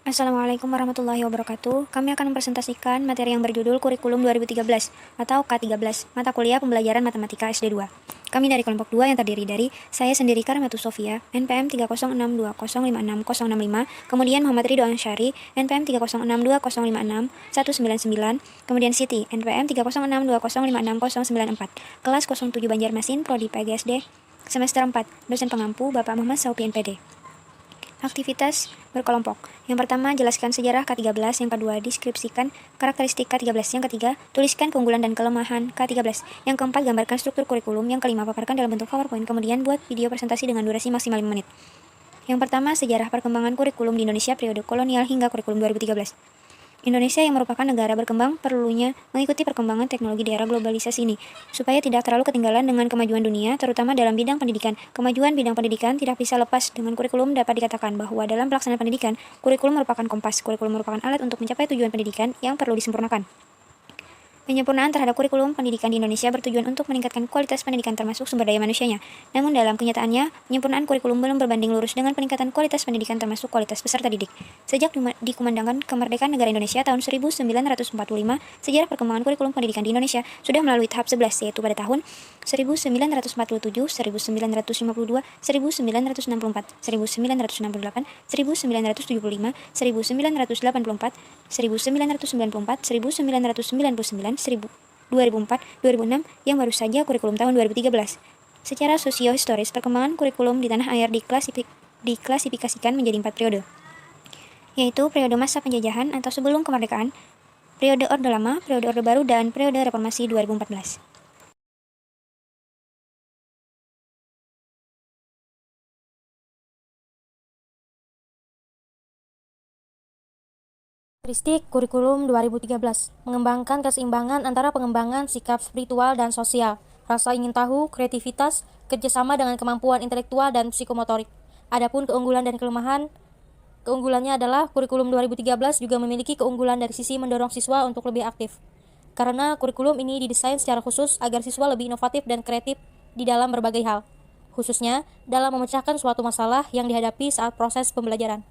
Assalamualaikum warahmatullahi wabarakatuh. Kami akan mempresentasikan materi yang berjudul Kurikulum 2013 atau K13, Mata Kuliah Pembelajaran Matematika SD2. Kami dari kelompok 2 yang terdiri dari saya sendiri Karmatu Sofia, NPM 30620560565, kemudian Muhammad Ridho Ansyari, NPM 30620561199, kemudian Siti, NPM 30620560094, kelas 07 Banjarmasin, Prodi PGSD, semester 4, dosen pengampu Bapak Muhammad Saupi NPD. Aktivitas berkelompok. Yang pertama, jelaskan sejarah K13. Yang kedua, deskripsikan karakteristik K13. Yang ketiga, tuliskan keunggulan dan kelemahan K13. Yang keempat, gambarkan struktur kurikulum. Yang kelima, paparkan dalam bentuk PowerPoint. Kemudian, buat video presentasi dengan durasi maksimal 5 menit. Yang pertama, sejarah perkembangan kurikulum di Indonesia periode kolonial hingga kurikulum 2013. Indonesia yang merupakan negara berkembang perlunya mengikuti perkembangan teknologi di era globalisasi ini, supaya tidak terlalu ketinggalan dengan kemajuan dunia, terutama dalam bidang pendidikan. Kemajuan bidang pendidikan tidak bisa lepas dengan kurikulum. Dapat dikatakan bahwa dalam pelaksanaan pendidikan, kurikulum merupakan kompas. Kurikulum merupakan alat untuk mencapai tujuan pendidikan yang perlu disempurnakan. Penyempurnaan terhadap kurikulum pendidikan di Indonesia bertujuan untuk meningkatkan kualitas pendidikan termasuk sumber daya manusianya. Namun dalam kenyataannya, penyempurnaan kurikulum belum berbanding lurus dengan peningkatan kualitas pendidikan termasuk kualitas peserta didik. Sejak dikumandangkan kemerdekaan negara Indonesia tahun 1945, sejarah perkembangan kurikulum pendidikan di Indonesia sudah melalui tahap 11, yaitu pada tahun 1947, 1952, 1964, 1968, 1975, 1984, 1994, 1999, 2004, 2006, yang baru saja kurikulum tahun 2013. Secara sosio-historis, perkembangan kurikulum di tanah air diklasifikasikan menjadi 4 periode, yaitu periode masa penjajahan atau sebelum kemerdekaan, periode Orde Lama, periode Orde Baru, dan periode Reformasi 2014. Karakteristik Kurikulum 2013 mengembangkan keseimbangan antara pengembangan sikap spiritual dan sosial, rasa ingin tahu, kreativitas, kerjasama dengan kemampuan intelektual dan psikomotorik. Adapun keunggulan dan kelemahan, keunggulannya adalah kurikulum 2013 juga memiliki keunggulan dari sisi mendorong siswa untuk lebih aktif. Karena kurikulum ini didesain secara khusus agar siswa lebih inovatif dan kreatif di dalam berbagai hal, khususnya dalam memecahkan suatu masalah yang dihadapi saat proses pembelajaran.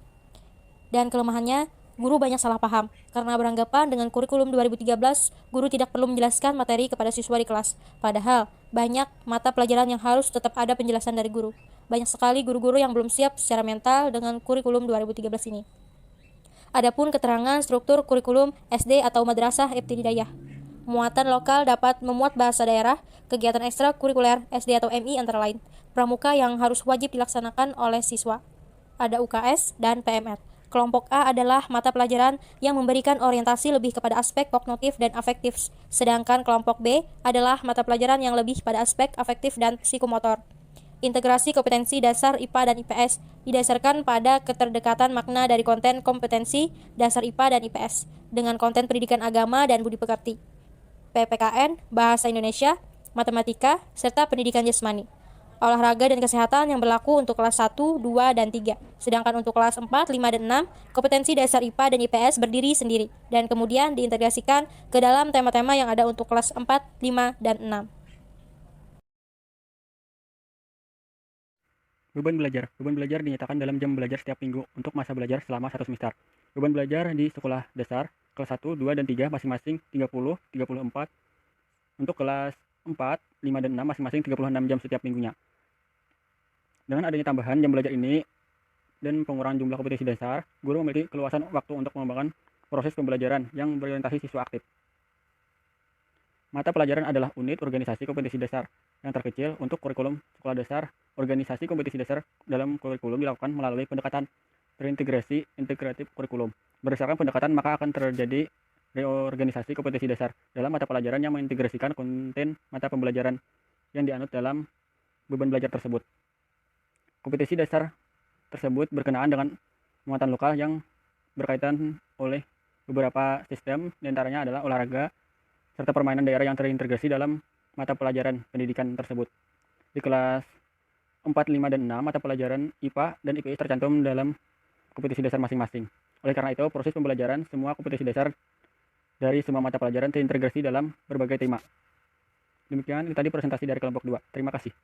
Dan kelemahannya, guru banyak salah paham, karena beranggapan dengan kurikulum 2013, guru tidak perlu menjelaskan materi kepada siswa di kelas. Padahal, banyak mata pelajaran yang harus tetap ada penjelasan dari guru. Banyak sekali guru-guru yang belum siap secara mental dengan kurikulum 2013 ini. Adapun keterangan struktur kurikulum SD atau Madrasah Ibtidaiyah. Muatan lokal dapat memuat bahasa daerah, kegiatan ekstra kurikuler SD atau MI antara lain, pramuka yang harus wajib dilaksanakan oleh siswa. Ada UKS dan PMR. Kelompok A adalah mata pelajaran yang memberikan orientasi lebih kepada aspek kognitif dan afektif, sedangkan kelompok B adalah mata pelajaran yang lebih pada aspek afektif dan psikomotor. Integrasi kompetensi dasar IPA dan IPS didasarkan pada keterdekatan makna dari konten kompetensi dasar IPA dan IPS dengan konten pendidikan agama dan budi pekerti, PPKN, Bahasa Indonesia, Matematika, serta pendidikan jasmani. Olahraga dan kesehatan yang berlaku untuk kelas 1, 2, dan 3. Sedangkan untuk kelas 4, 5, dan 6, kompetensi dasar IPA dan IPS berdiri sendiri dan kemudian diintegrasikan ke dalam tema-tema yang ada untuk kelas 4, 5, dan 6. Beban belajar. Beban belajar dinyatakan dalam jam belajar setiap minggu untuk masa belajar selama 1 semester. Beban belajar di sekolah dasar kelas 1, 2, dan 3 masing-masing 30, 34. Untuk kelas 4, 5, dan 6 masing-masing 36 jam setiap minggunya. Dengan adanya tambahan jam belajar ini dan pengurangan jumlah kompetensi dasar, guru memiliki keluasan waktu untuk mengembangkan proses pembelajaran yang berorientasi siswa aktif. Mata pelajaran adalah unit organisasi kompetensi dasar yang terkecil untuk kurikulum sekolah dasar. Organisasi kompetensi dasar dalam kurikulum dilakukan melalui pendekatan terintegrasi integratif kurikulum. Berdasarkan pendekatan, maka akan terjadi reorganisasi kompetensi dasar dalam mata pelajaran yang mengintegrasikan konten mata pembelajaran yang dianut dalam beban belajar tersebut. Kompetensi dasar tersebut berkenaan dengan muatan lokal yang berkaitan oleh beberapa sistem, diantaranya adalah olahraga, serta permainan daerah yang terintegrasi dalam mata pelajaran pendidikan tersebut. Di kelas 4, 5, dan 6, mata pelajaran IPA dan IPS tercantum dalam kompetensi dasar masing-masing. Oleh karena itu, proses pembelajaran semua kompetensi dasar dari semua mata pelajaran terintegrasi dalam berbagai tema. Demikian tadi presentasi dari kelompok 2. Terima kasih.